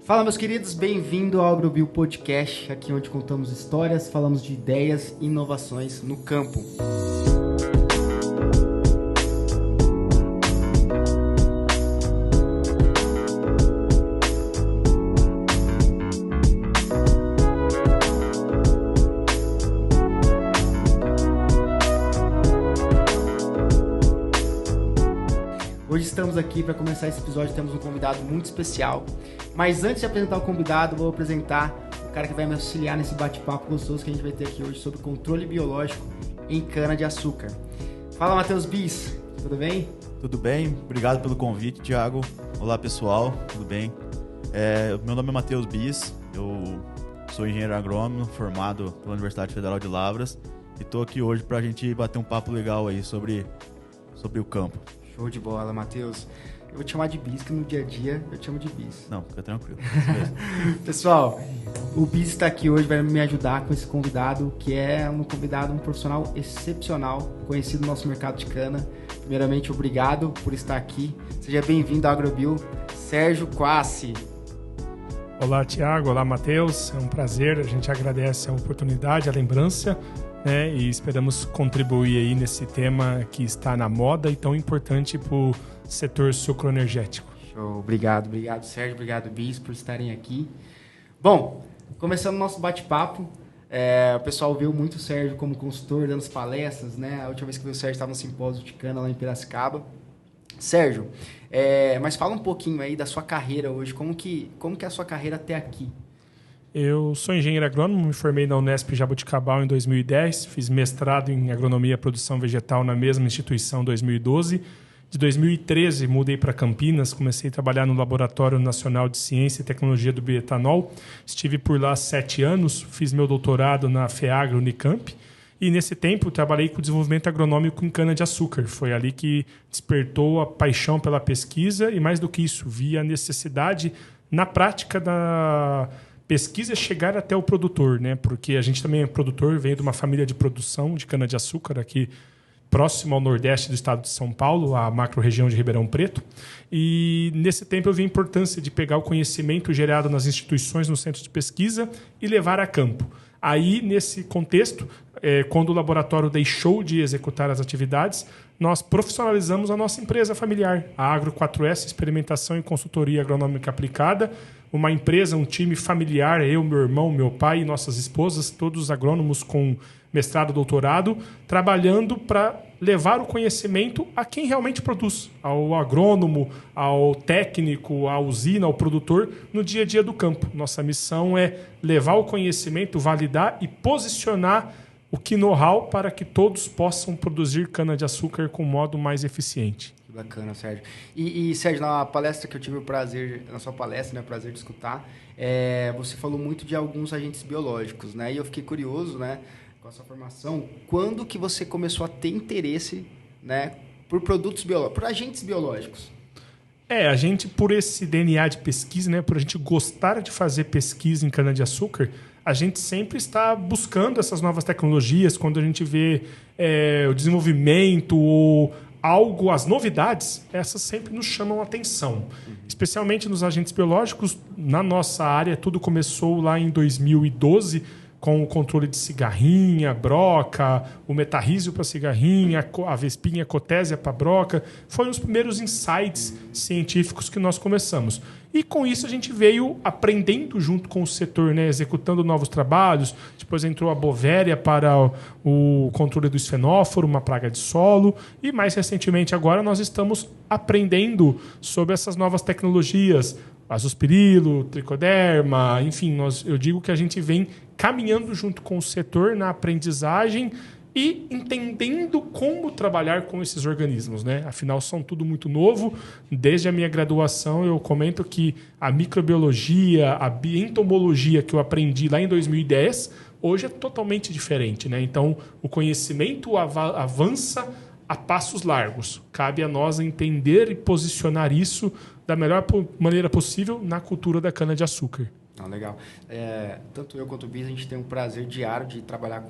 Fala, meus queridos, bem-vindo ao AgroBio Podcast, aqui onde contamos histórias, falamos de ideias e inovações no campo. Hoje estamos aqui para começar esse episódio, temos um convidado muito especial. Mas antes de apresentar o convidado, vou apresentar o cara que vai me auxiliar nesse bate-papo gostoso que a gente vai ter aqui hoje sobre controle biológico em cana-de-açúcar. Fala, Matheus Bis, tudo bem? Tudo bem, obrigado pelo convite, Thiago. Olá, pessoal, tudo bem? Meu nome é Matheus Bis, eu sou engenheiro agrônomo formado pela Universidade Federal de Lavras e estou aqui hoje para a gente bater um papo legal aí sobre o campo. Show de bola, Matheus. Eu vou te chamar de Bis, que no dia a dia eu te chamo de Bis. Não, fica tranquilo. Pessoal, o Bis está aqui hoje, vai me ajudar com esse convidado, que é um profissional excepcional, conhecido no nosso mercado de cana. Primeiramente, obrigado por estar aqui. Seja bem-vindo ao AgroBio, Sérgio Quassi. Olá, Thiago. Olá, Matheus. É um prazer. A gente agradece a oportunidade, a lembrança, né? E esperamos contribuir aí nesse tema que está na moda e tão importante para o setor sucroenergético. Show. Obrigado, Sérgio. Obrigado, Bis, por estarem aqui. Bom, começando o nosso bate-papo, o pessoal viu muito o Sérgio como consultor, dando as palestras, né? A última vez que viu o Sérgio estava no simpósio de cana lá em Piracicaba. Sérgio, mas fala um pouquinho aí da sua carreira hoje, como que é a sua carreira até aqui? Eu sou engenheiro agrônomo, me formei na Unesp Jaboticabal em 2010, fiz mestrado em agronomia e produção vegetal na mesma instituição em 2012. De 2013, mudei para Campinas, comecei a trabalhar no Laboratório Nacional de Ciência e Tecnologia do Bioetanol. Estive por lá 7 anos, fiz meu doutorado na FEAGRO Unicamp. E nesse tempo, trabalhei com desenvolvimento agronômico em cana-de-açúcar. Foi ali que despertou a paixão pela pesquisa e, mais do que isso, vi a necessidade, na prática da pesquisa, chegar até o produtor, né? Porque a gente também é produtor, vem de uma família de produção de cana-de-açúcar aqui próximo ao nordeste do estado de São Paulo, a macro-região de Ribeirão Preto. E nesse tempo eu vi a importância de pegar o conhecimento gerado nas instituições, nos centros de pesquisa e levar a campo. Aí, nesse contexto, quando o laboratório deixou de executar as atividades, nós profissionalizamos a nossa empresa familiar, a Agro 4S, Experimentação e Consultoria Agronômica Aplicada, uma empresa, um time familiar, eu, meu irmão, meu pai e nossas esposas, todos agrônomos com mestrado, doutorado, trabalhando para levar o conhecimento a quem realmente produz, ao agrônomo, ao técnico, à usina, ao produtor, no dia a dia do campo. Nossa missão é levar o conhecimento, validar e posicionar o know-how para que todos possam produzir cana-de-açúcar com modo mais eficiente. Que bacana, Sérgio. E Sérgio, na palestra que eu tive o prazer, na sua palestra, né, o prazer de escutar, você falou muito de alguns agentes biológicos, né? E eu fiquei curioso, né, com a sua formação, quando que você começou a ter interesse, né, por produtos biológicos, por agentes biológicos? A gente, por esse DNA de pesquisa, né, por a gente gostar de fazer pesquisa em cana-de-açúcar, a gente sempre está buscando essas novas tecnologias. Quando a gente vê o desenvolvimento ou algo, as novidades, essas sempre nos chamam a atenção. Especialmente nos agentes biológicos, na nossa área, tudo começou lá em 2012, com o controle de cigarrinha, broca, o metarrísio para cigarrinha, a vespinha cotésia para broca. Foram os primeiros insights científicos que nós começamos. E com isso a gente veio aprendendo junto com o setor, né, executando novos trabalhos. Depois entrou a Bovéria para o controle do esfenóforo, uma praga de solo. E mais recentemente agora nós estamos aprendendo sobre essas novas tecnologias, azospirilo, tricoderma, enfim, eu digo que a gente vem caminhando junto com o setor na aprendizagem e entendendo como trabalhar com esses organismos, né? Afinal, são tudo muito novo. Desde a minha graduação, eu comento que a microbiologia, a entomologia que eu aprendi lá em 2010, hoje é totalmente diferente, né? Então, o conhecimento avança a passos largos. Cabe a nós entender e posicionar isso da melhor maneira possível na cultura da cana-de-açúcar. Não, legal. Tanto eu quanto o Bis, a gente tem um prazer diário de trabalhar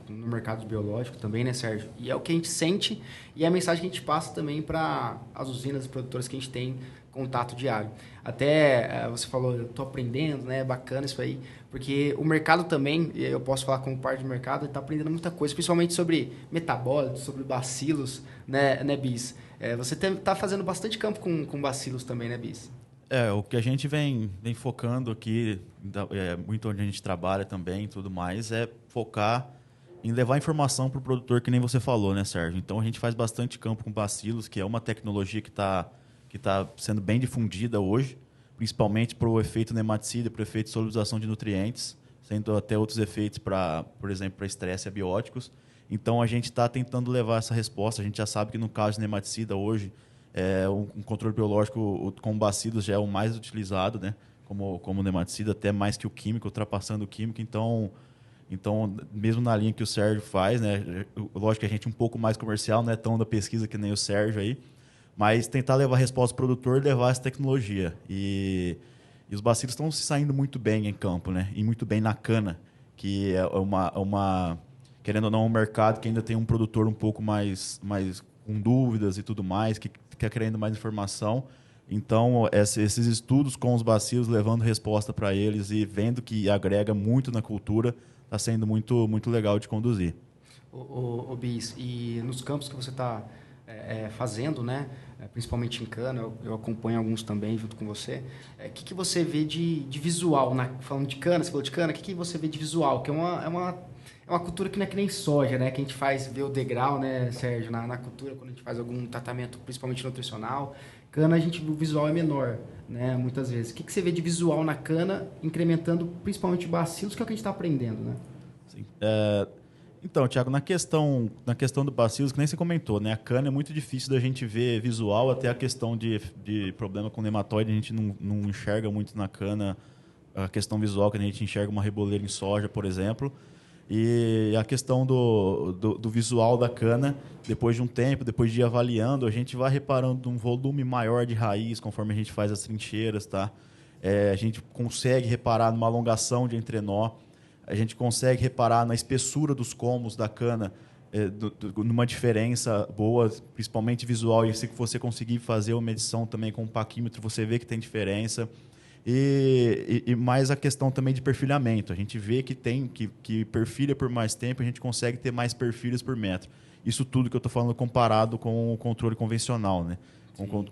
no mercado biológico também, né, Sérgio? E é o que a gente sente e é a mensagem que a gente passa também para as usinas e produtoras que a gente tem contato diário. Até você falou, eu estou aprendendo, né? Bacana isso aí, porque o mercado também, eu posso falar como parte do mercado, está aprendendo muita coisa, principalmente sobre metabólitos, sobre bacilos, né Bis? Você está fazendo bastante campo com bacilos também, né, Bis? O que a gente vem focando aqui, muito onde a gente trabalha também e tudo mais, é focar em levar informação para o produtor, que nem você falou, né, Sérgio? Então, a gente faz bastante campo com bacilos, que é uma tecnologia que tá sendo bem difundida hoje, principalmente para o efeito nematicida, para o efeito de solubilização de nutrientes, sendo até outros efeitos, por exemplo, para estresse abióticos. Então, a gente está tentando levar essa resposta. A gente já sabe que no caso de nematicida hoje, um controle biológico com bacilos já é o mais utilizado, né? Como nematicida, até mais que o químico, ultrapassando o químico. Então, mesmo na linha que o Sérgio faz, né? Lógico que a gente é um pouco mais comercial, não é tão da pesquisa que nem o Sérgio aí, mas tentar levar a resposta ao produtor e levar essa tecnologia. E os bacilos estão se saindo muito bem em campo, né? E muito bem na cana, que é querendo ou não, um mercado que ainda tem um produtor um pouco mais com dúvidas e tudo mais, que quer querendo mais informação. Então, esses estudos com os bacilos, levando resposta para eles e vendo que agrega muito na cultura, está sendo muito, muito legal de conduzir. O Bis, e nos campos que você está fazendo, né? Principalmente em cana, eu acompanho alguns também junto com você. O que você vê de visual? Falando de cana, você falou de cana, o que você vê de visual? Que é uma cultura que não é que nem soja, né? Que a gente vê o degrau, né, Sérgio, na cultura, quando a gente faz algum tratamento, principalmente nutricional. Cana, o visual é menor, né, muitas vezes. O que você vê de visual na cana, incrementando principalmente bacilos, que é o que a gente está aprendendo, né? Sim. Então, Thiago, na questão do bacilos, que nem você comentou, né? A cana é muito difícil da gente ver visual, até a questão de problema com nematóide, a gente não enxerga muito na cana a questão visual, que a gente enxerga uma reboleira em soja, por exemplo. E a questão do visual da cana, depois de um tempo, depois de ir avaliando, a gente vai reparando um volume maior de raiz conforme a gente faz as trincheiras, tá? A gente consegue reparar numa alongação de entrenó, a gente consegue reparar na espessura dos colmos da cana, numa diferença boa, principalmente visual, e se você conseguir fazer uma medição também com um paquímetro, você vê que tem diferença. E mais a questão também de perfilhamento. A gente vê que perfilha por mais tempo, a gente consegue ter mais perfilhos por metro. Isso tudo que eu estou falando comparado com o controle convencional, né?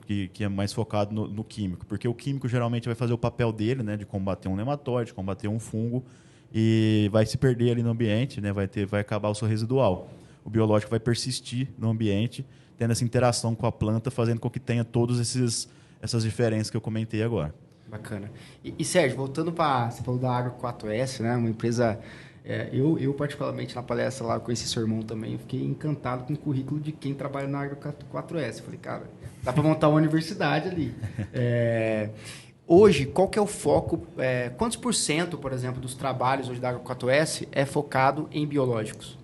Que é mais focado no químico. Porque o químico geralmente vai fazer o papel dele, né? De combater um nematóide, combater um fungo, e vai se perder ali no ambiente, né? Vai acabar o seu residual. O biológico vai persistir no ambiente, tendo essa interação com a planta, fazendo com que tenha todas essas diferenças que eu comentei agora. Bacana. E Sérgio, voltando para... Você falou da Agro 4S, né? Uma empresa... Eu, particularmente, na palestra lá, eu conheci seu irmão também, eu fiquei encantado com o currículo de quem trabalha na Agro 4S. Eu falei, cara, dá para montar uma universidade ali. Hoje, qual que é o foco? Quantos por cento, por exemplo, dos trabalhos hoje da Agro 4S é focado em biológicos?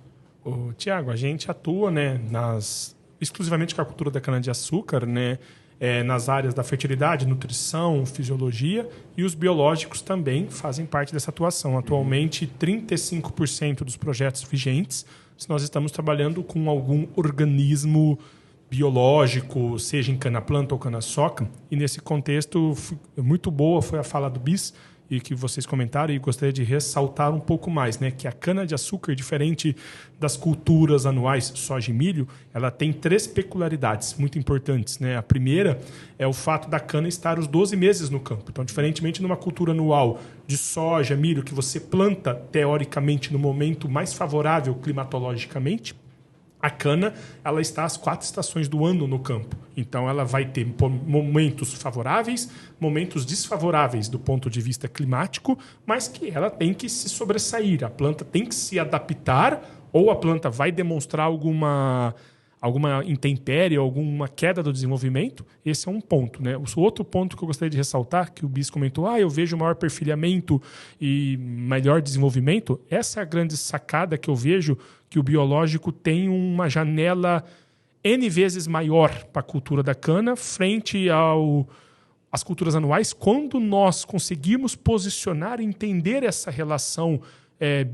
Tiago, a gente atua, né, exclusivamente com a cultura da cana-de-açúcar, né? Nas áreas da fertilidade, nutrição, fisiologia, e os biológicos também fazem parte dessa atuação. Atualmente, 35% dos projetos vigentes, nós estamos trabalhando com algum organismo biológico, seja em cana-planta ou cana-soca, e nesse contexto, muito boa foi a fala do Bis, e que vocês comentaram, e gostaria de ressaltar um pouco mais, né, que a cana-de-açúcar, diferente das culturas anuais, soja e milho, ela tem 3 peculiaridades muito importantes, né? A primeira é o fato da cana estar os 12 meses no campo. Então, diferentemente numa cultura anual de soja, milho, que você planta, teoricamente, no momento mais favorável climatologicamente, a cana, ela está às 4 estações do ano no campo. Então, ela vai ter momentos favoráveis, momentos desfavoráveis do ponto de vista climático, mas que ela tem que se sobressair. A planta tem que se adaptar, ou a planta vai demonstrar alguma intempérie, alguma queda do desenvolvimento. Esse é um ponto, né? O outro ponto que eu gostaria de ressaltar, que o Bis comentou, eu vejo maior perfilhamento e melhor desenvolvimento. Essa é a grande sacada que eu vejo, que o biológico tem uma janela N vezes maior para a cultura da cana frente as culturas anuais, quando nós conseguimos posicionar e entender essa relação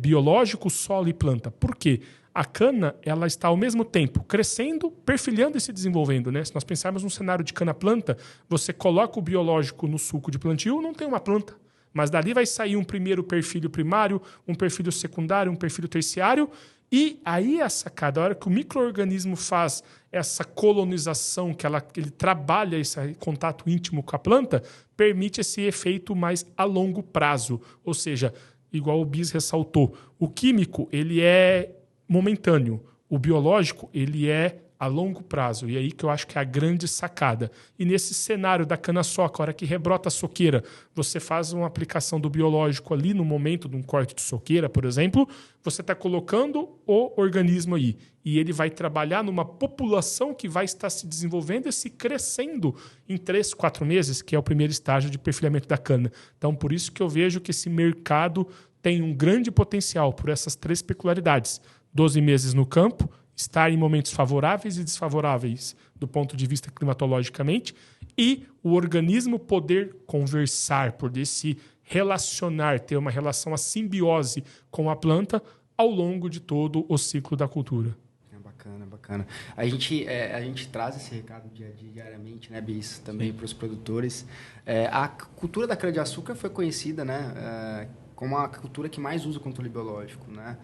biológico, solo e planta. Por quê? A cana ela está ao mesmo tempo crescendo, perfilhando e se desenvolvendo. Né? Se nós pensarmos num cenário de cana-planta, você coloca o biológico no suco de plantio, não tem uma planta. Mas dali vai sair um primeiro perfilho primário, um perfilho secundário, um perfilho terciário. E aí a sacada, a hora que o micro-organismo faz essa colonização, que ele trabalha esse contato íntimo com a planta, permite esse efeito mais a longo prazo. Ou seja, igual o Bis ressaltou, o químico ele é momentâneo, o biológico ele é a longo prazo. E aí que eu acho que é a grande sacada. E nesse cenário da cana-soca, a hora que rebrota a soqueira, você faz uma aplicação do biológico ali no momento de um corte de soqueira, por exemplo, você está colocando o organismo aí. E ele vai trabalhar numa população que vai estar se desenvolvendo e se crescendo em 3, 4 meses, que é o primeiro estágio de perfilhamento da cana. Então, por isso que eu vejo que esse mercado tem um grande potencial por essas 3 peculiaridades. 12 meses no campo, estar em momentos favoráveis e desfavoráveis do ponto de vista climatologicamente, e o organismo poder conversar, poder se relacionar, ter uma relação, a simbiose com a planta ao longo de todo o ciclo da cultura. Bacana, bacana. A gente traz esse recado diariamente, né, Bis, também para os produtores. A cultura da cana-de-açúcar foi conhecida, né, como a cultura que mais usa o controle biológico, né?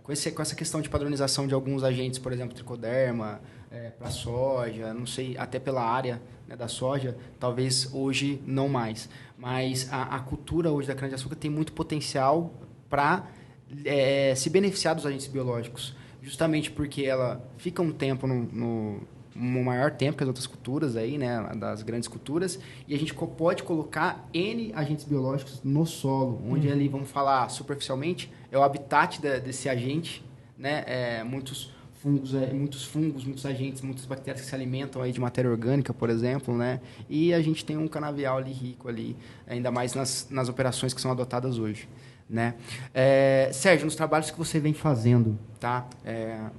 Com essa questão de padronização de alguns agentes, por exemplo, tricoderma, para soja, não sei, até pela área, né, da soja, talvez hoje não mais. Mas a cultura hoje da cana-de-açúcar tem muito potencial para se beneficiar dos agentes biológicos, justamente porque ela fica um tempo no maior tempo que as outras culturas aí, né, das grandes culturas, e a gente pode colocar N agentes biológicos no solo, onde ali, vamos falar superficialmente, é o habitat desse agente, né, muitos fungos, muitos agentes, muitas bactérias que se alimentam aí de matéria orgânica, por exemplo, né, e a gente tem um canavial ali rico ali, ainda mais nas operações que são adotadas hoje. Né? Sérgio, nos trabalhos que você vem fazendo, tá?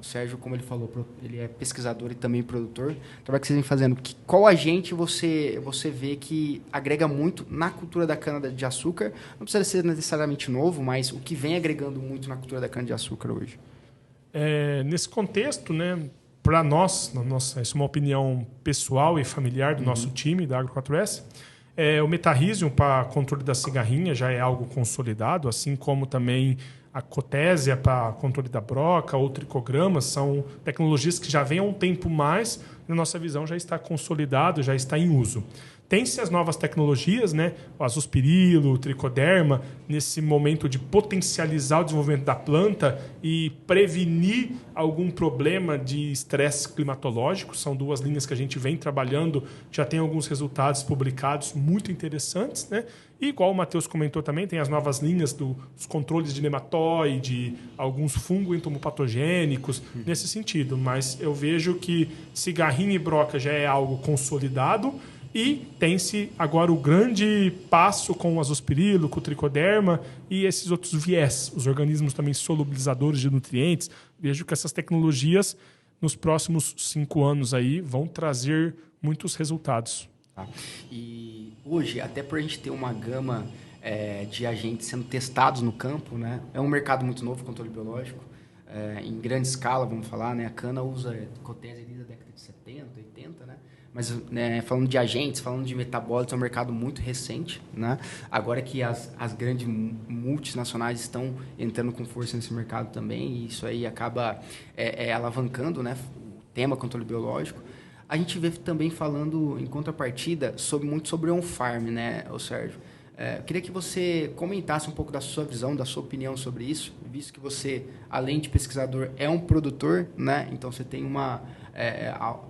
O Sérgio, como ele falou, ele é pesquisador e também produtor. O trabalho que você vem fazendo, qual agente você vê que agrega muito na cultura da cana-de-açúcar? Não precisa ser necessariamente novo, mas o que vem agregando muito na cultura da cana-de-açúcar hoje? Nesse contexto, né, para nós, essa é uma opinião pessoal e familiar do nosso time, da Agro4S, o metarrhizium para controle da cigarrinha já é algo consolidado, assim como também a cotésia para controle da broca ou tricogramas, são tecnologias que já vêm há um tempo mais, na nossa visão já está consolidado, já está em uso. Tem-se as novas tecnologias, né? O azospirilo, o tricoderma, nesse momento de potencializar o desenvolvimento da planta e prevenir algum problema de estresse climatológico. São 2 linhas que a gente vem trabalhando, já tem alguns resultados publicados muito interessantes, né? E, igual o Matheus comentou também, tem as novas linhas dos controles de nematóide, alguns fungos entomopatogênicos, nesse sentido. Mas eu vejo que cigarrinha e broca já é algo consolidado. E tem-se agora o grande passo com o azospirilo, com o tricoderma e esses outros viés, os organismos também solubilizadores de nutrientes. Vejo que essas tecnologias, nos próximos 5 anos, aí, vão trazer muitos resultados. E hoje, até por a gente ter uma gama de agentes sendo testados no campo, né? É um mercado muito novo, controle biológico. Em grande escala, vamos falar, né? A cana usa cotésia desde a década de 70, 80, né? Mas, né, falando de agentes, falando de metabólitos, é um mercado muito recente, né? Agora que as grandes multinacionais estão entrando com força nesse mercado também, e isso aí acaba alavancando, né, o tema controle biológico. A gente vê também falando, em contrapartida, muito sobre on-farm, né, Sérgio? Eu queria que você comentasse um pouco da sua visão, da sua opinião sobre isso, visto que você, além de pesquisador, é um produtor, né? Então você tem uma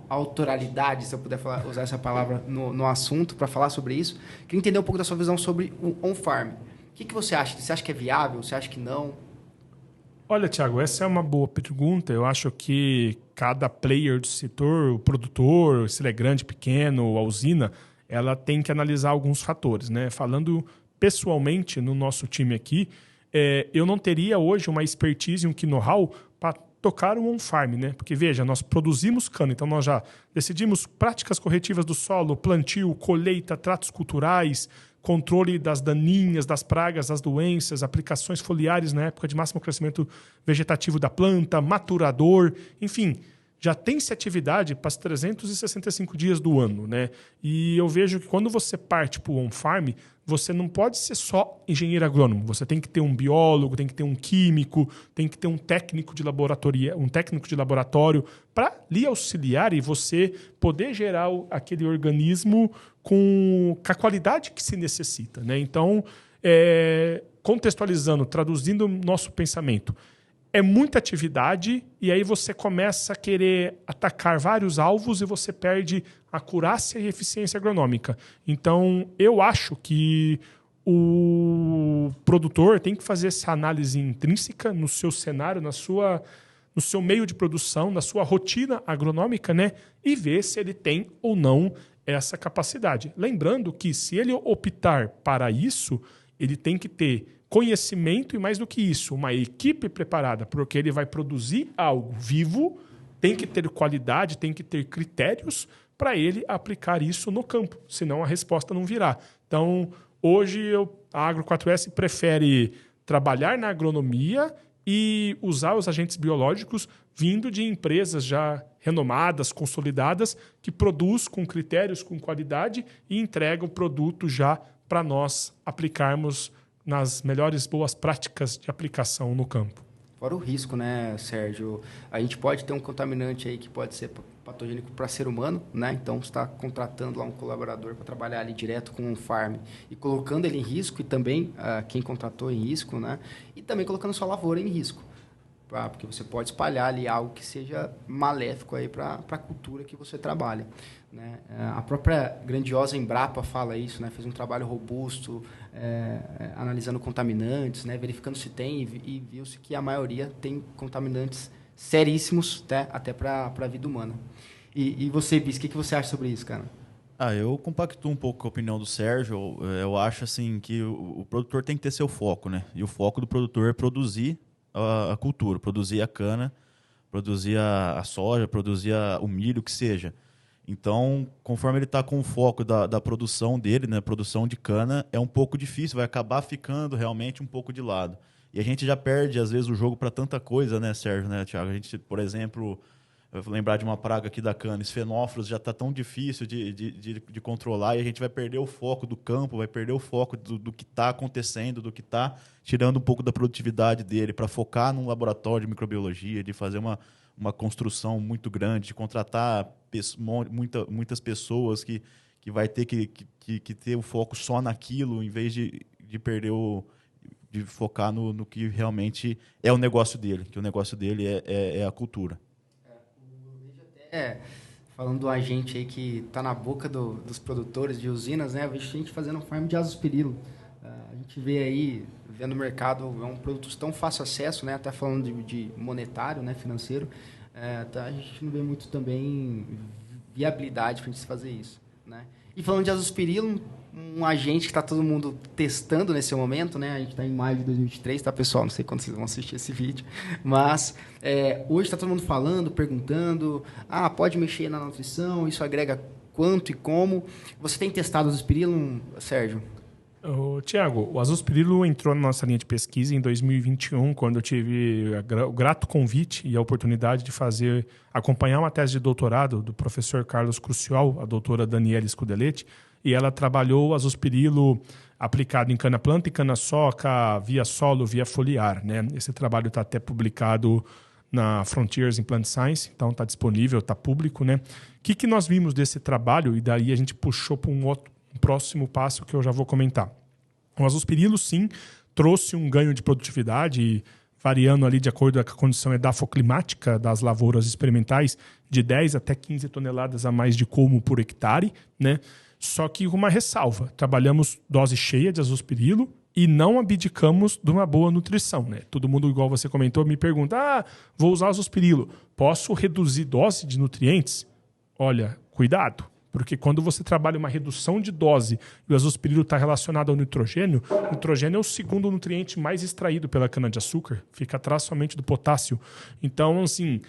autoralidade, se eu puder usar essa palavra no assunto, para falar sobre isso. Queria entender um pouco da sua visão sobre o on-farm. O que você acha? Você acha que é viável? Você acha que não? Olha, Thiago, essa é uma boa pergunta. Eu acho que cada player do setor, o produtor, se ele é grande, pequeno, a usina, ela tem que analisar alguns fatores, né? Falando pessoalmente no nosso time aqui, eu não teria hoje uma expertise, um know-how para tocar o on-farm, né? Porque, veja, nós produzimos cana, então nós já decidimos práticas corretivas do solo, plantio, colheita, tratos culturais, controle das daninhas, das pragas, das doenças, aplicações foliares na época de máximo crescimento vegetativo da planta, maturador, enfim, já tem-se atividade para os 365 dias do ano, né? E eu vejo que quando você parte para o on-farm, você não pode ser só engenheiro agrônomo. Você tem que ter um biólogo, tem que ter um químico, tem que ter um técnico de laboratório para lhe auxiliar e você poder gerar aquele organismo com a qualidade que se necessita, né? Então, contextualizando, traduzindo o nosso pensamento, é muita atividade e aí você começa a querer atacar vários alvos e você perde a acurácia e eficiência agronômica. Então, eu acho que o produtor tem que fazer essa análise intrínseca no seu cenário, no seu meio de produção, na sua rotina agronômica, né? E ver se ele tem ou não essa capacidade. Lembrando que se ele optar para isso, ele tem que ter conhecimento e, mais do que isso, uma equipe preparada, porque ele vai produzir algo vivo, tem que ter qualidade, tem que ter critérios para ele aplicar isso no campo, senão a resposta não virá. Então, hoje a Agro 4S prefere trabalhar na agronomia e usar os agentes biológicos vindo de empresas já renomadas, consolidadas, que produzem com critérios, com qualidade e entregam o produto já para nós aplicarmos nas melhores boas práticas de aplicação no campo. Fora o risco, né, Sérgio? A gente pode ter um contaminante aí que pode ser patogênico para ser humano, né? Então, você está contratando lá um colaborador para trabalhar ali direto com um farm e colocando ele em risco e também quem contratou em risco, né? E também colocando sua lavoura em risco, porque você pode espalhar ali algo que seja maléfico aí para a cultura que você trabalha, né? A própria grandiosa Embrapa fala isso, né? Fez um trabalho robusto, analisando contaminantes, né? Verificando se tem e viu-se que a maioria tem contaminantes seríssimos, né? Até para a vida humana. E você, Bis, o que você acha sobre isso, cara? Eu compactuo um pouco com a opinião do Sérgio. Eu acho assim que o produtor tem que ter seu foco, né? E o foco do produtor é produzir a cultura, produzir a cana, produzir a soja, produzir o milho, que seja. Então, conforme ele está com o foco da produção dele, né, produção de cana, é um pouco difícil, vai acabar ficando realmente um pouco de lado. E a gente já perde, às vezes, o jogo para tanta coisa, né, Sérgio, né, Thiago? A gente, por exemplo, eu vou lembrar de uma praga aqui da cana, esfenófilos já está tão difícil de controlar e a gente vai perder o foco do campo, vai perder o foco do que está acontecendo, do que está tirando um pouco da produtividade dele para focar num laboratório de microbiologia, de fazer uma construção muito grande, de contratar muitas pessoas que vai ter que ter o foco só naquilo, em vez de perder de focar no que realmente é o negócio dele, que o negócio dele é a cultura. Falando do agente aí que está na boca dos produtores de usinas, né? Eu vejo gente fazendo farm de azospirilo. A gente vê aí, vendo o mercado, é um produto de tão fácil acesso, né? Até falando de monetário, né? Financeiro. A gente não vê muito também viabilidade para a gente fazer isso, né? E falando de azospirilo, um agente que está todo mundo testando nesse momento, né? A gente está em maio de 2023, tá, pessoal? Não sei quando vocês vão assistir esse vídeo, mas hoje está todo mundo falando, perguntando, pode mexer na nutrição, isso agrega quanto e como. Você tem testado azospirilo, Sérgio? Tiago, o azospirilo entrou na nossa linha de pesquisa em 2021, quando eu tive o grato convite e a oportunidade de acompanhar uma tese de doutorado do professor Carlos Crucial, a doutora Daniela Scudelletti, e ela trabalhou o azospirilo aplicado em cana-planta e cana-soca, via solo, via foliar, né? Esse trabalho está até publicado na Frontiers in Plant Science, então está disponível, está público, né? O que nós vimos desse trabalho? E daí a gente puxou para um próximo passo que eu já vou comentar. O azospirilo, sim, trouxe um ganho de produtividade, variando ali de acordo com a condição edafoclimática das lavouras experimentais, de 10 até 15 toneladas a mais de colmo por hectare, né? Só que com uma ressalva. Trabalhamos dose cheia de azospirilo e não abdicamos de uma boa nutrição, né? Todo mundo, igual você comentou, me pergunta, vou usar azospirilo, posso reduzir dose de nutrientes? Olha, cuidado, Porque quando você trabalha uma redução de dose e o azospirilo está relacionado ao nitrogênio, o nitrogênio é o segundo nutriente mais extraído pela cana-de-açúcar, fica atrás somente do potássio. Então, assim,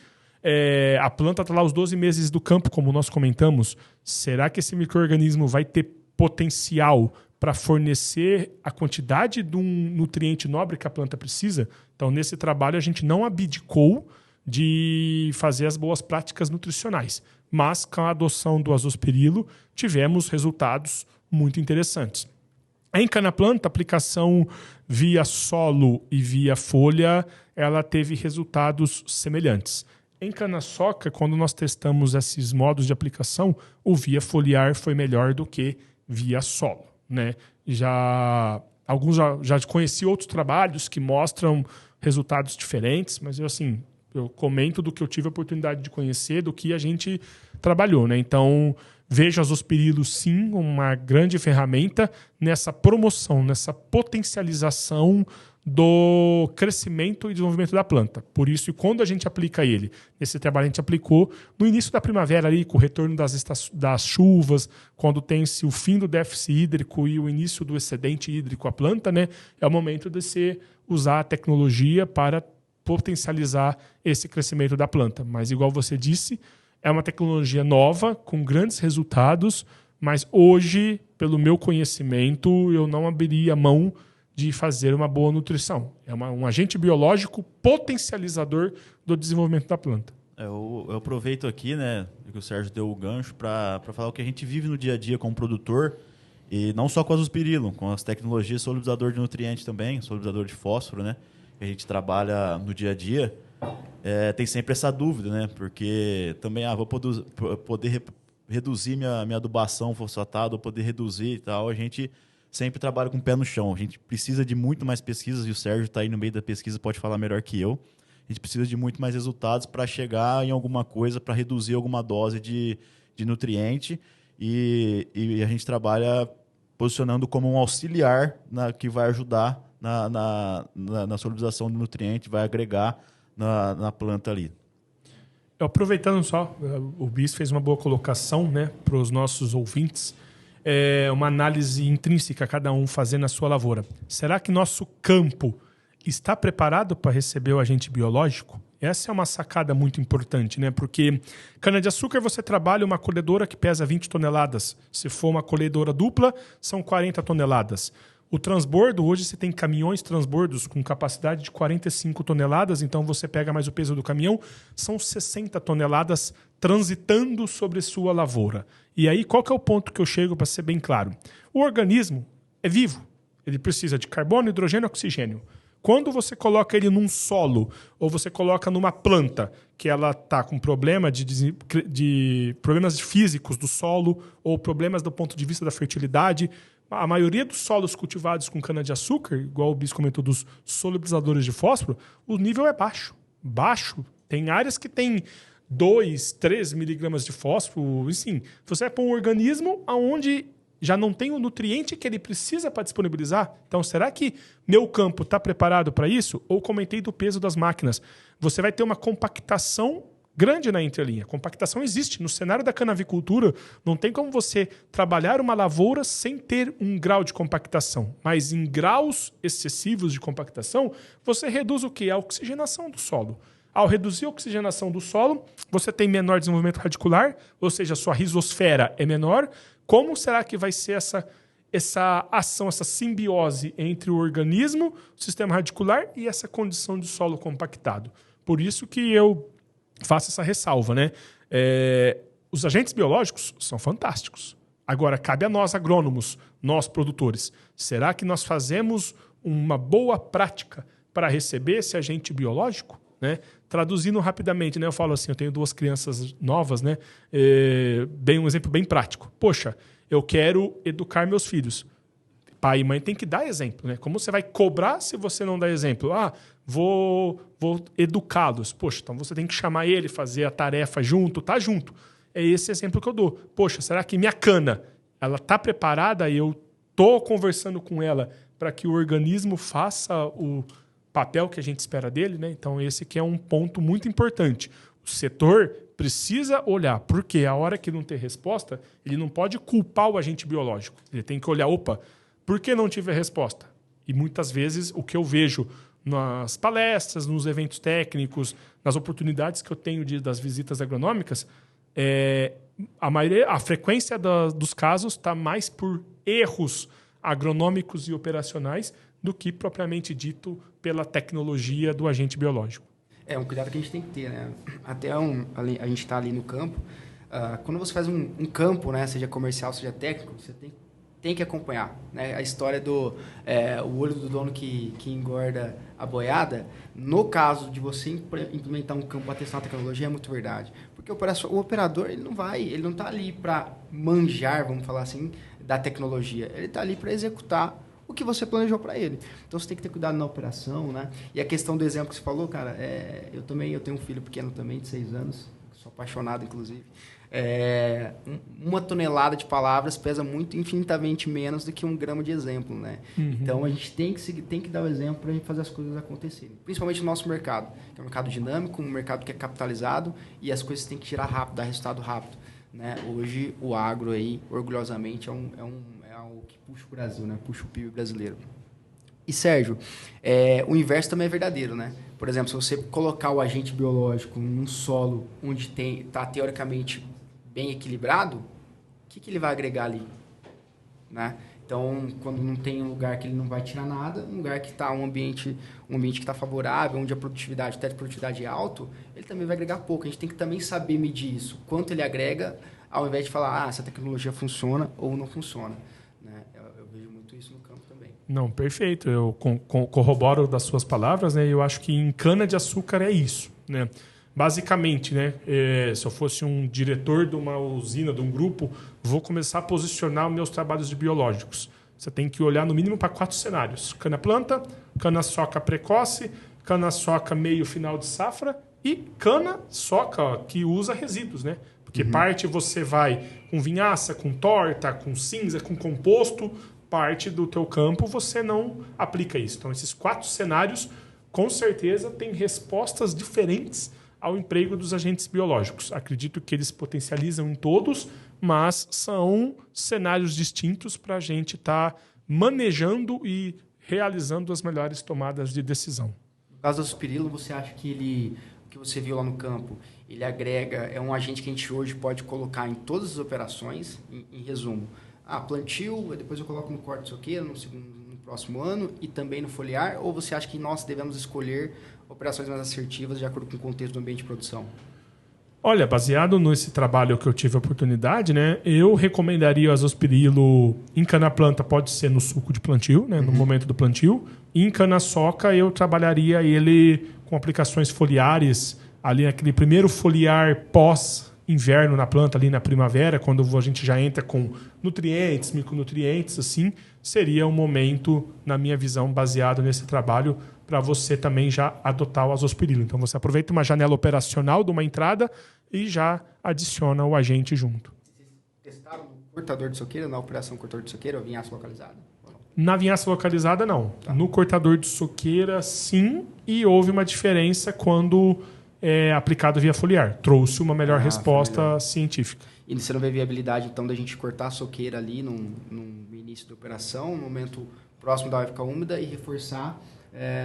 a planta está lá os 12 meses do campo, como nós comentamos. Será que esse micro-organismo vai ter potencial para fornecer a quantidade de um nutriente nobre que a planta precisa? Então, nesse trabalho, a gente não abdicou de fazer as boas práticas nutricionais. Mas, com a adoção do azospirilo, tivemos resultados muito interessantes. Em cana-planta, a aplicação via solo e via folha, ela teve resultados semelhantes. Em cana-soca, quando nós testamos esses modos de aplicação, o via foliar foi melhor do que via solo, né? Alguns já conheci outros trabalhos que mostram resultados diferentes, mas eu comento do que eu tive a oportunidade de conhecer, do que a gente trabalhou, né? Então, vejo a azospirilo, sim, uma grande ferramenta nessa promoção, nessa potencialização do crescimento e desenvolvimento da planta. Por isso, quando a gente aplica ele, esse trabalho a gente aplicou no início da primavera, ali, com o retorno das chuvas, quando tem-se o fim do déficit hídrico e o início do excedente hídrico à planta, né? É o momento de você usar a tecnologia para potencializar esse crescimento da planta. Mas, igual você disse, é uma tecnologia nova, com grandes resultados, mas hoje, pelo meu conhecimento, eu não abriria mão de fazer uma boa nutrição. É um agente biológico potencializador do desenvolvimento da planta. Eu aproveito aqui, né, que o Sérgio deu o gancho para falar o que a gente vive no dia a dia como produtor, e não só com a azospirilo, com as tecnologias solubilizador de nutrientes também, solubilizador de fósforo, né, que a gente trabalha no dia a dia. Tem sempre essa dúvida, né, porque também vou poder reduzir minha adubação fosfatada, vou poder reduzir e tal. A gente sempre trabalha com o pé no chão. A gente precisa de muito mais pesquisas, e o Sérgio está aí no meio da pesquisa, pode falar melhor que eu. A gente precisa de muito mais resultados para chegar em alguma coisa, para reduzir alguma dose de nutriente. E a gente trabalha posicionando como um auxiliar que vai ajudar na solubilização do nutriente, vai agregar na planta ali. Aproveitando só, o Bis fez uma boa colocação, né, para os nossos ouvintes. Uma análise intrínseca, cada um fazendo a sua lavoura. Será que nosso campo está preparado para receber o agente biológico? Essa é uma sacada muito importante, né? Porque cana-de-açúcar você trabalha uma colhedora que pesa 20 toneladas. Se for uma colhedora dupla, são 40 toneladas. O transbordo, hoje você tem caminhões transbordos com capacidade de 45 toneladas, então você pega mais o peso do caminhão, são 60 toneladas transitando sobre sua lavoura. E aí, qual que é o ponto que eu chego para ser bem claro? O organismo é vivo, ele precisa de carbono, hidrogênio e oxigênio. Quando você coloca ele num solo, ou você coloca numa planta que ela está com problema de problemas físicos do solo, ou problemas do ponto de vista da fertilidade, a maioria dos solos cultivados com cana-de-açúcar, igual o Bis comentou dos solubilizadores de fósforo, o nível é baixo. Baixo. Tem áreas que tem 2, 3 miligramas de fósforo. Assim, você vai para um organismo onde já não tem o nutriente que ele precisa para disponibilizar. Então, será que meu campo está preparado para isso? Ou comentei do peso das máquinas. Você vai ter uma compactação grande na entrelinha. Compactação existe. No cenário da canavicultura, não tem como você trabalhar uma lavoura sem ter um grau de compactação. Mas em graus excessivos de compactação, você reduz o quê? A oxigenação do solo. Ao reduzir a oxigenação do solo, você tem menor desenvolvimento radicular, ou seja, a sua rizosfera é menor. Como será que vai ser essa ação, essa simbiose entre o organismo, o sistema radicular e essa condição de solo compactado? Por isso que eu faço essa ressalva, né? Os agentes biológicos são fantásticos. Agora, cabe a nós, agrônomos, nós, produtores. Será que nós fazemos uma boa prática para receber esse agente biológico? Né? Traduzindo rapidamente, né? Eu falo assim, eu tenho 2 crianças novas, né? Um exemplo bem prático. Poxa, eu quero educar meus filhos. Pai e mãe tem que dar exemplo, né? Como você vai cobrar se você não dá exemplo? Vou educá-los. Poxa, então você tem que chamar ele, fazer a tarefa junto, tá junto. É esse exemplo que eu dou. Poxa, será que minha cana, ela tá preparada e eu tô conversando com ela para que o organismo faça o papel que a gente espera dele, né? Então esse que é um ponto muito importante. O setor precisa olhar, porque a hora que não ter resposta, ele não pode culpar o agente biológico. Ele tem que olhar, opa, por que não tive a resposta? E muitas vezes o que eu vejo nas palestras, nos eventos técnicos, nas oportunidades que eu tenho das visitas agronômicas, a frequência dos casos está mais por erros agronômicos e operacionais do que propriamente dito pela tecnologia do agente biológico. É um cuidado que a gente tem que ter, né? Até a gente está ali no campo. Quando você faz um campo, né, seja comercial, seja técnico, você tem que acompanhar, né? A história do o olho do dono que engorda a boiada. No caso de você implementar um campo para testar uma tecnologia, é muito verdade. Porque o operador ele não está ali para manjar, vamos falar assim, da tecnologia. Ele está ali para executar o que você planejou para ele. Então, você tem que ter cuidado na operação, né? E a questão do exemplo que você falou, cara, eu tenho um filho pequeno também, de 6 anos, sou apaixonado, inclusive. 1 tonelada de palavras pesa muito, infinitamente menos do que 1 grama de exemplo, né? Uhum. Então, a gente tem que dar o exemplo para a gente fazer as coisas acontecerem. Principalmente no nosso mercado, que é um mercado dinâmico, um mercado que é capitalizado e as coisas têm que girar rápido, dar resultado rápido, né? Hoje, o agro aí, orgulhosamente, é o que puxa o Brasil, né? Puxa o PIB brasileiro. E, Sérgio, o inverso também é verdadeiro, né? Por exemplo, se você colocar o agente biológico num solo onde está teoricamente bem equilibrado, o que ele vai agregar ali? Né? Então, quando não tem um lugar que ele não vai tirar nada, um lugar que está um ambiente que está favorável, onde a produtividade, o teto de produtividade é alto, ele também vai agregar pouco. A gente tem que também saber medir isso, quanto ele agrega, ao invés de falar, essa tecnologia funciona ou não funciona. Né? Eu vejo muito isso no campo também. Não, perfeito. Eu corroboro das suas palavras, né? Eu acho que em cana-de-açúcar é isso, né? Basicamente, né, se eu fosse um diretor de uma usina, de um grupo, vou começar a posicionar os meus trabalhos de biológicos. Você tem que olhar no mínimo para 4 cenários. Cana-planta, cana-soca precoce, cana-soca meio final de safra e cana-soca que usa resíduos, né? Porque parte você vai com vinhaça, com torta, com cinza, com composto, parte do teu campo você não aplica isso. Então, esses 4 cenários, com certeza, têm respostas diferentes ao emprego dos agentes biológicos. Acredito que eles potencializam em todos, mas são cenários distintos para a gente estar manejando e realizando as melhores tomadas de decisão. No caso do aspirilo, você acha que o que você viu lá no campo, ele agrega, é um agente que a gente hoje pode colocar em todas as operações, em resumo, plantio, depois eu coloco no corte de soqueira, no próximo ano e também no foliar, ou você acha que nós devemos escolher operações mais assertivas de acordo com o contexto do ambiente de produção? Olha, baseado nesse trabalho que eu tive a oportunidade, né, eu recomendaria o azospirilo em cana-planta, pode ser no suco de plantio, né, no momento do plantio. E em cana-soca eu trabalharia ele com aplicações foliares, ali naquele primeiro foliar pós-inverno na planta, ali na primavera, quando a gente já entra com nutrientes, micronutrientes, assim, seria um momento, na minha visão, baseado nesse trabalho, para você também já adotar o azospirilo. Então, você aproveita uma janela operacional de uma entrada e já adiciona o agente junto. Vocês testaram no cortador de soqueira, na operação cortador de soqueira, ou vinhaça localizada? Na vinhaça localizada, não. Tá. No cortador de soqueira, sim, e houve uma diferença quando aplicado via foliar. Trouxe uma melhor resposta científica. E você não vê viabilidade, então, da gente cortar a soqueira ali no início da operação, no momento próximo da época úmida, e reforçar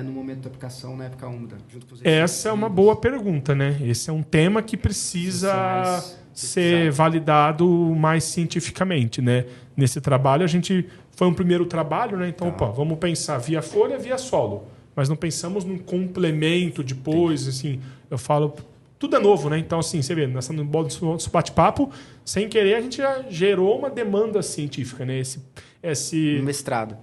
no momento da aplicação na época úmida? Junto com os Essa é uma boa pergunta, né? Esse é um tema que precisa ser validado mais cientificamente, né? Nesse trabalho, foi um primeiro trabalho, né? Então, vamos pensar via folha, via solo. Mas não pensamos num complemento depois, assim. Eu falo, tudo é novo, né? Então, assim, você vê, nessa nosso bate-papo, sem querer, a gente já gerou uma demanda científica, né? Esse mestrado.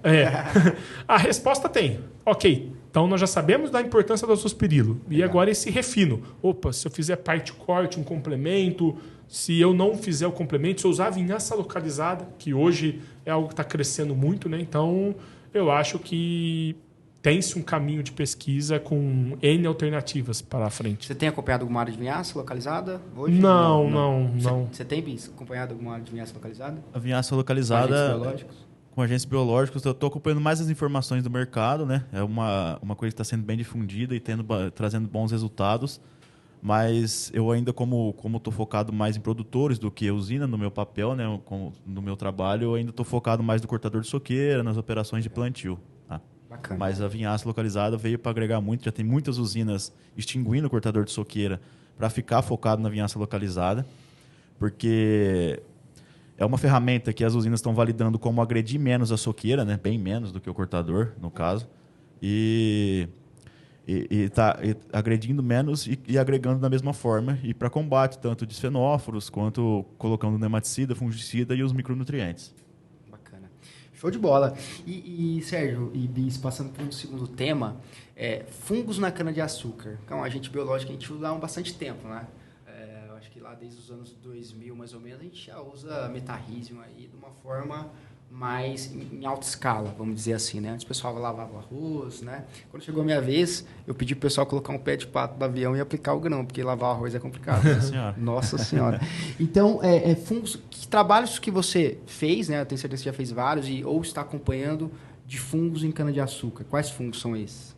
A resposta tem. Ok, então nós já sabemos da importância do azospirilo. E agora esse refino. Opa, se eu fizer parte corte, um complemento, se eu não fizer o complemento, se eu usar a vinhaça localizada, que hoje é algo que está crescendo muito, né? Então, eu acho que tem-se um caminho de pesquisa com N alternativas para a frente. Você tem acompanhado alguma área de vinhaça localizada hoje? Não. Você tem acompanhado alguma área de vinhaça localizada? A vinhaça localizada... Com agentes biológicos, eu estou acompanhando mais as informações do mercado, né? É uma coisa que está sendo bem difundida e trazendo bons resultados. Mas eu ainda, como estou focado mais em produtores do que usina no meu papel, né, no meu trabalho, eu ainda estou focado mais no cortador de soqueira, nas operações de plantio. Tá? Bacana. Mas a vinhaça localizada veio para agregar muito, já tem muitas usinas extinguindo o cortador de soqueira para ficar focado na vinhaça localizada, porque é uma ferramenta que as usinas estão validando como agredir menos a soqueira, né, bem menos do que o cortador, no caso, e está agredindo menos e agregando da mesma forma, e para combate tanto de fenóforos quanto colocando nematicida, fungicida e os micronutrientes. Bacana. Show de bola. E Sérgio e Bis, passando para o segundo tema, fungos na cana-de-açúcar. É um agente biológico que a gente usa há bastante tempo, né? Eu acho que lá desde os anos 2000, mais ou menos, a gente já usa metarrísio aí de uma forma mais em alta escala, vamos dizer assim, né? Antes o pessoal lavava o arroz, né? Quando chegou a minha vez, eu pedi pro pessoal colocar um pé de pato do avião e aplicar o grão, porque lavar o arroz é complicado. Nossa Senhora. Então, fungos, que trabalhos que você fez, né? Eu tenho certeza que você já fez vários, ou está acompanhando de fungos em cana-de-açúcar. Quais fungos são esses?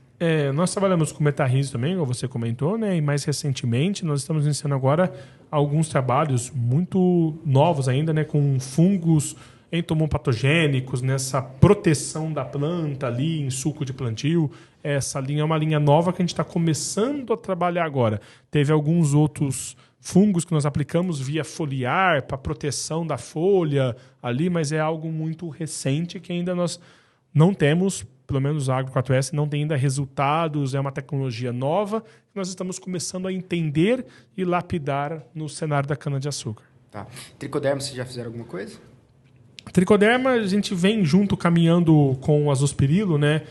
Nós trabalhamos com metarrísio também, como você comentou, né? E mais recentemente nós estamos iniciando agora alguns trabalhos muito novos ainda, né? Com fungos entomopatogênicos, nessa proteção da planta ali em suco de plantio. Essa linha é uma linha nova que a gente está começando a trabalhar agora. Teve alguns outros fungos que nós aplicamos via foliar para proteção da folha ali, mas é algo muito recente que ainda nós não temos, pelo menos a Agro 4S não tem ainda resultados, é uma tecnologia nova que nós estamos começando a entender e lapidar no cenário da cana-de-açúcar. Tá. Tricoderma, vocês já fizeram alguma coisa? Tricoderma, a gente vem junto caminhando com o azospirilo, né?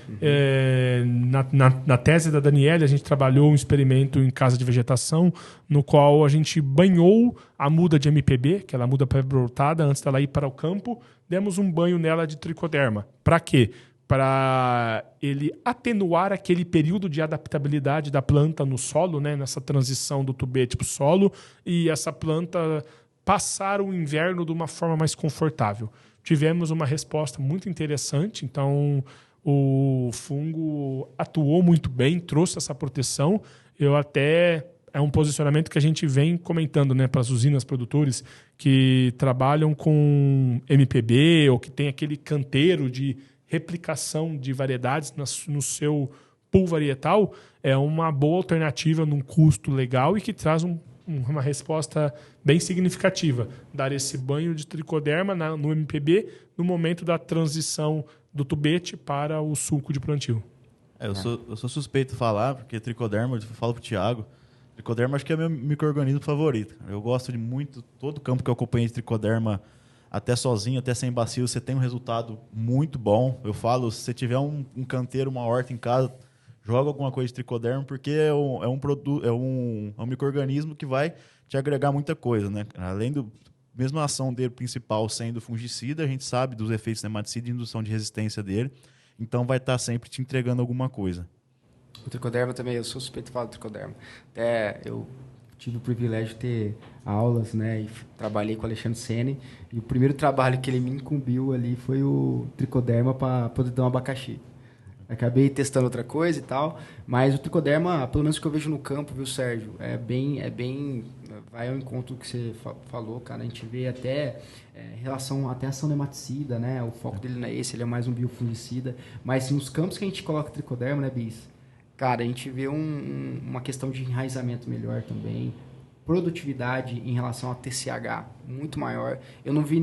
Na tese da Daniela, a gente trabalhou um experimento em casa de vegetação, no qual a gente banhou a muda de MPB, que ela é a muda pré-brotada, antes dela ir para o campo, demos um banho nela de tricoderma. Para quê? Para ele atenuar aquele período de adaptabilidade da planta no solo, né? Nessa transição do tubete para o solo, e essa planta passar o inverno de uma forma mais confortável. Tivemos uma resposta muito interessante, então o fungo atuou muito bem, trouxe essa proteção. É um posicionamento que a gente vem comentando, né, para as usinas produtores que trabalham com MPB ou que tem aquele canteiro de replicação de variedades no seu pool varietal. É uma boa alternativa num custo legal e que traz uma resposta bem significativa. Dar esse banho de tricoderma no MPB no momento da transição do tubete para o suco de plantio. Eu sou suspeito de falar, porque tricoderma, eu falo pro Thiago, tricoderma acho que é meu micro-organismo favorito. Eu gosto de muito, todo campo que eu acompanhei de tricoderma, até sozinho, até sem bacilo, você tem um resultado muito bom. Eu falo, se você tiver um canteiro, uma horta em casa, joga alguma coisa de tricoderma, porque é um micro-organismo que vai te agregar muita coisa, né? Além mesmo a ação dele principal sendo fungicida, a gente sabe dos efeitos nematicida e indução de resistência dele, então vai estar sempre te entregando alguma coisa. O tricoderma também, eu sou suspeito de falar do tricoderma. Até eu tive o privilégio de ter aulas, né, e trabalhei com o Alexandre Sene, e o primeiro trabalho que ele me incumbiu ali foi o tricoderma para poder dar um abacaxi. Acabei testando outra coisa e tal, mas o tricoderma, pelo menos que eu vejo no campo, viu, Sérgio, é bem vai ao encontro do que você falou, cara. A gente vê até em relação até a ação nematicida, né? O foco dele não é esse, ele é mais um biofungicida. Mas nos campos que a gente coloca tricoderma, né, Bis? Cara, a gente vê uma questão de enraizamento melhor também, produtividade em relação a TCH muito maior. Eu não vi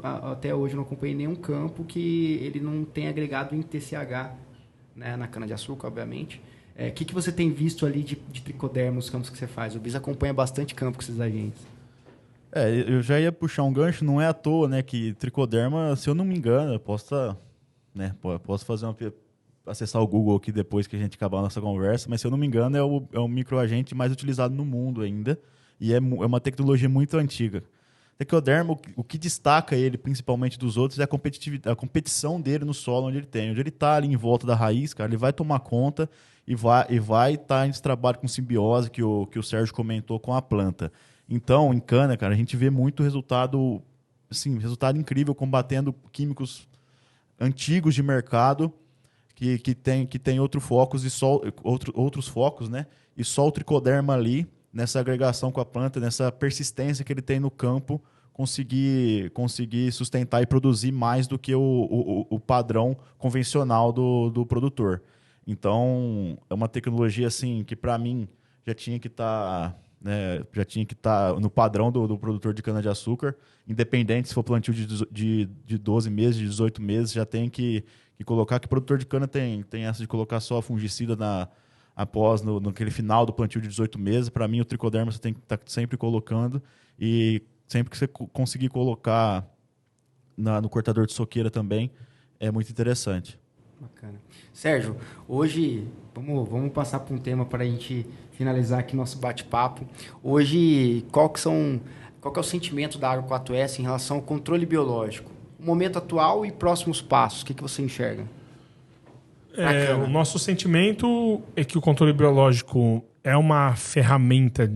até hoje eu não acompanhei nenhum campo que ele não tenha agregado em TCH, né, na cana-de-açúcar, obviamente. O que você tem visto ali de tricoderma nos campos que você faz? O Bis acompanha bastante campo com esses agentes. Eu já ia puxar um gancho, não é à toa, né, que tricoderma, se eu não me engano, eu posso fazer acessar o Google aqui depois que a gente acabar a nossa conversa, mas se eu não me engano é o microagente mais utilizado no mundo ainda, e é uma tecnologia muito antiga. Tricoderma, o que destaca ele principalmente dos outros é a competição dele no solo onde ele está ali em volta da raiz, cara, ele vai tomar conta e vai estar nesse trabalho com simbiose que o Sérgio comentou com a planta. Então, em cana, cara, a gente vê muito resultado incrível combatendo químicos antigos de mercado que tem outros focos, né? E só o tricoderma ali nessa agregação com a planta, nessa persistência que ele tem no campo, conseguir sustentar e produzir mais do que o padrão convencional do produtor. Então, é uma tecnologia assim, que, para mim, já tinha que estar no padrão do produtor de cana-de-açúcar, independente se for plantio de 12 meses, de 18 meses, já tem que colocar, que o produtor de cana tem essa de colocar só a fungicida após naquele final do plantio de 18 meses. Para mim, o tricoderma você tem que estar sempre colocando, e sempre que você conseguir colocar no cortador de soqueira também, é muito interessante. Bacana. Sérgio, hoje vamos passar para um tema para a gente finalizar aqui nosso bate-papo. Hoje, qual que é o sentimento da Agro 4S em relação ao controle biológico? O momento atual e próximos passos, o que você enxerga? O nosso sentimento é que o controle biológico é uma ferramenta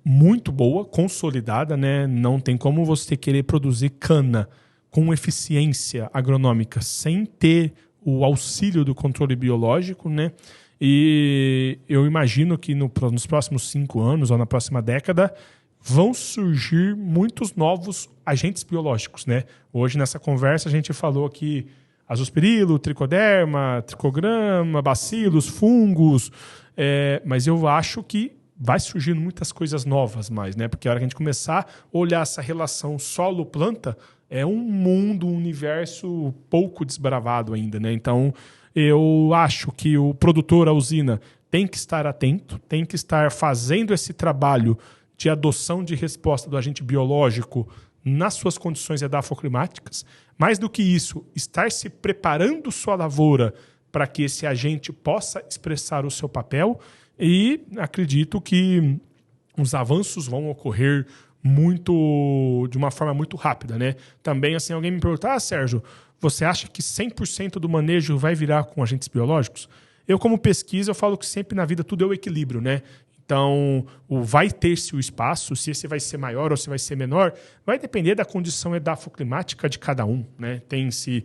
muito boa, consolidada, né? Não tem como você querer produzir cana com eficiência agronômica sem ter o auxílio do controle biológico, né? E eu imagino que nos próximos 5 anos ou na próxima década vão surgir muitos novos agentes biológicos, né? Hoje, nessa conversa, a gente falou aqui azospirilo, tricoderma, tricograma, bacilos, fungos, mas eu acho que vai surgindo muitas coisas novas mais, né? Porque a hora que a gente começar a olhar essa relação solo-planta, é um mundo, um universo pouco desbravado ainda, né? Então, eu acho que o produtor, a usina, tem que estar atento, tem que estar fazendo esse trabalho de adoção de resposta do agente biológico nas suas condições edafoclimáticas. Mais do que isso, estar se preparando sua lavoura para que esse agente possa expressar o seu papel, e acredito que os avanços vão ocorrer de uma forma muito rápida, né? Também, assim, alguém me perguntar, Sérgio, você acha que 100% do manejo vai virar com agentes biológicos? Eu, como pesquisa, eu falo que sempre na vida tudo é o equilíbrio, né? Então, vai ter-se o espaço, se esse vai ser maior ou se vai ser menor, vai depender da condição edafoclimática de cada um, né? Tem-se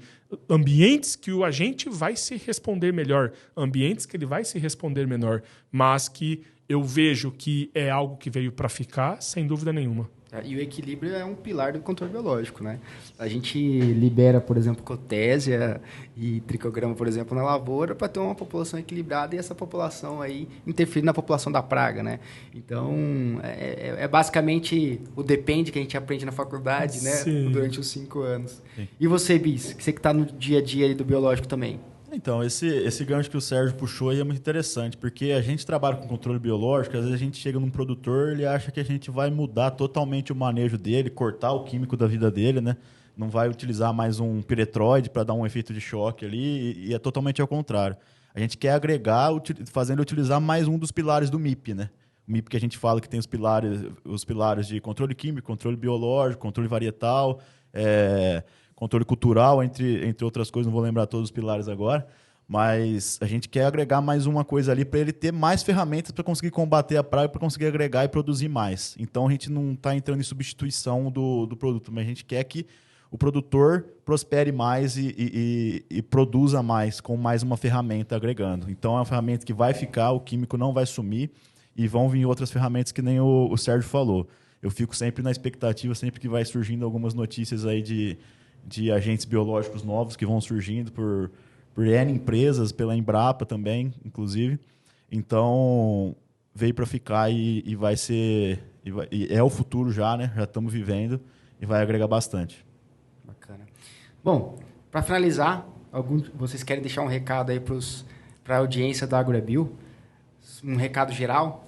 ambientes que o agente vai se responder melhor, ambientes que ele vai se responder menor, mas que eu vejo que é algo que veio para ficar, sem dúvida nenhuma. E o equilíbrio é um pilar do controle biológico, né? A gente libera, por exemplo, cotésia e tricograma, por exemplo, na lavoura para ter uma população equilibrada, e essa população aí interferir na população da praga, né? Então, é basicamente o depende que a gente aprende na faculdade, né? Sim. Durante os 5 anos. Sim. E você, Bis, você que está no dia a dia aí do biológico também? Então, esse gancho que o Sérgio puxou aí é muito interessante, porque a gente trabalha com controle biológico, às vezes a gente chega num produtor, ele acha que a gente vai mudar totalmente o manejo dele, cortar o químico da vida dele, né? Não vai utilizar mais um piretroide para dar um efeito de choque ali, e é totalmente ao contrário. A gente quer agregar, fazendo utilizar mais um dos pilares do MIP, né? O MIP que a gente fala que tem os pilares de controle químico, controle biológico, controle varietal, controle cultural, entre outras coisas, não vou lembrar todos os pilares agora, mas a gente quer agregar mais uma coisa ali para ele ter mais ferramentas para conseguir combater a praga, para conseguir agregar e produzir mais. Então, a gente não está entrando em substituição do produto, mas a gente quer que o produtor prospere mais e produza mais com mais uma ferramenta agregando. Então, é uma ferramenta que vai ficar, o químico não vai sumir, e vão vir outras ferramentas que nem o Sérgio falou. Eu fico sempre na expectativa, sempre que vai surgindo algumas notícias aí de agentes biológicos novos que vão surgindo por N empresas, pela Embrapa também, inclusive. Então, veio para ficar e vai ser... E é o futuro já, né? Já estamos vivendo e vai agregar bastante. Bacana. Bom, para finalizar, vocês querem deixar um recado aí para a audiência da AgroBio? Um recado geral?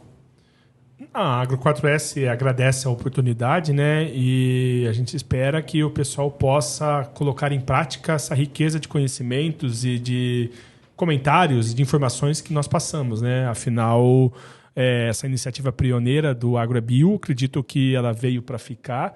A Agro 4S agradece a oportunidade, né? E a gente espera que o pessoal possa colocar em prática essa riqueza de conhecimentos e de comentários e de informações que nós passamos, né? Afinal, essa iniciativa pioneira do AgroBio, acredito que ela veio para ficar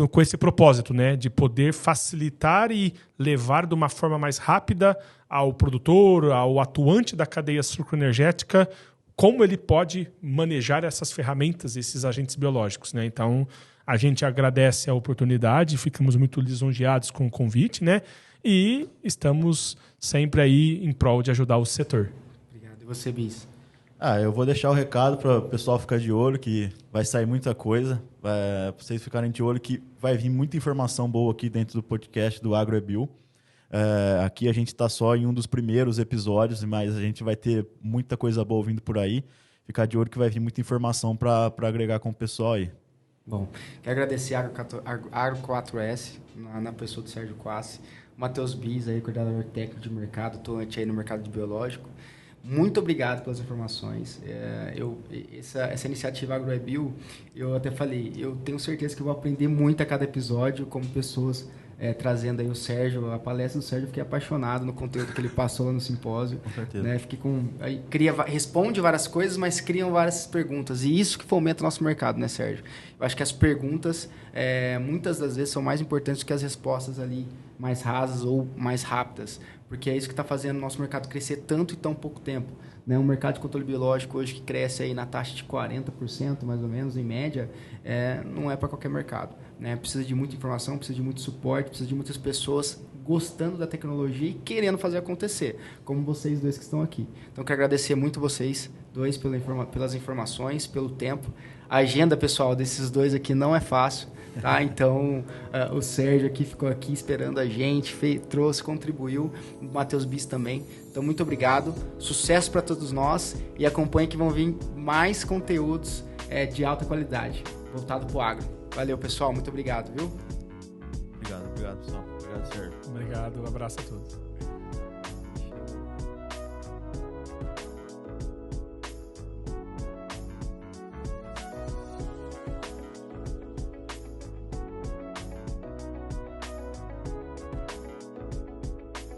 com esse propósito, né? De poder facilitar e levar de uma forma mais rápida ao produtor, ao atuante da cadeia sucroenergética, como ele pode manejar essas ferramentas, esses agentes biológicos, né? Então, a gente agradece a oportunidade, ficamos muito lisonjeados com o convite, né? E estamos sempre aí em prol de ajudar o setor. Obrigado. E você, Bis? Eu vou deixar o recado para o pessoal ficar de olho, que vai sair muita coisa. Para vocês ficarem de olho que vai vir muita informação boa aqui dentro do podcast do AgroEbil. Aqui a gente está só em um dos primeiros episódios, mas a gente vai ter muita coisa boa vindo por aí. Ficar de olho que vai vir muita informação para agregar com o pessoal aí. Bom, quero agradecer a Agro 4S, na pessoa do Sérgio Quassi, o Matheus Bis, aí, coordenador técnico de mercado, atuante aí no mercado de biológico. Muito obrigado pelas informações. Essa iniciativa AgroEbil, eu até falei, eu tenho certeza que eu vou aprender muito a cada episódio, como pessoas trazendo aí o Sérgio, a palestra do Sérgio, eu fiquei apaixonado no conteúdo que ele passou lá no simpósio. Com certeza. Né? Responde várias coisas, mas criam várias perguntas. E isso que fomenta o nosso mercado, né, Sérgio? Eu acho que as perguntas, muitas das vezes, são mais importantes do que as respostas ali mais rasas ou mais rápidas. Porque é isso que está fazendo o nosso mercado crescer tanto em tão pouco tempo. Né? Um mercado de controle biológico hoje que cresce aí na taxa de 40%, mais ou menos, em média, não é para qualquer mercado. Né? Precisa de muita informação, precisa de muito suporte, precisa de muitas pessoas gostando da tecnologia e querendo fazer acontecer, como vocês dois que estão aqui. Então, quero agradecer muito vocês dois pelas informações, pelo tempo. A agenda, pessoal, desses dois aqui não é fácil. Tá? Então, o Sérgio aqui ficou aqui esperando a gente, trouxe, contribuiu, o Matheus Bis também. Então, muito obrigado, sucesso para todos nós e acompanhe que vão vir mais conteúdos de alta qualidade, voltado para o agro. Valeu, pessoal, muito obrigado, viu? Obrigado, pessoal. Obrigado, Sérgio. Obrigado, um abraço a todos.